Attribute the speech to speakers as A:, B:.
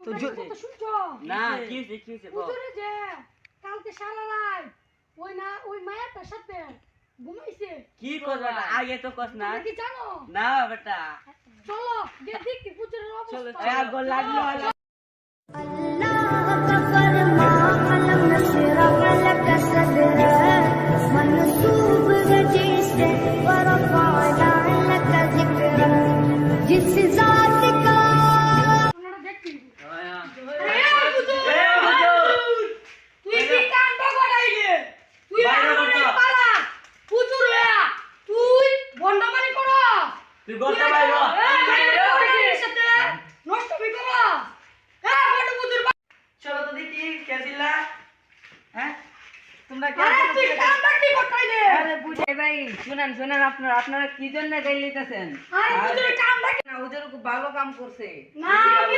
A: তো
B: তো শুনছো
A: না কি হইছে
B: হুজুরে যে কালকে সারা রাত ওই মায়ের সাথে ঘুমাইছে।
A: কি করবা আগে তো কস না
B: তুমি কি জানো?
A: না বেটা
B: চলো দেখি হুজুরের
A: চলো
B: অবস্থা।
A: আগো লাগলো
C: अल्लाह का फरमान अलम नशरह लक सदरक मनसूब वजह से वरफाना लक जिक्रक जिस जात का
B: আপনারা দেখি
A: এ
B: তুই কি কাণ্ড করাইলে? তুই
A: বাইরে
B: আমারে
A: করতো।
B: পালা হুজুর হইয়া তুই বন্ডামানি করো।
A: তুই গল্প বাইরো
B: সাথে নষ্টমি করো। বড় হুজুর
D: চলো তো দেখি কে দিলা হ্যাঁ তোমরা কে
B: আরে তুই কামটা কি করতাইলে?
D: আরে বুঝে ভাই শুনেন আপনারা কি জন্য গাইলিতেছেন
B: আরে হুজুর কামটা
D: না হুজুর খুব ভালো কাম করছে
B: না আমি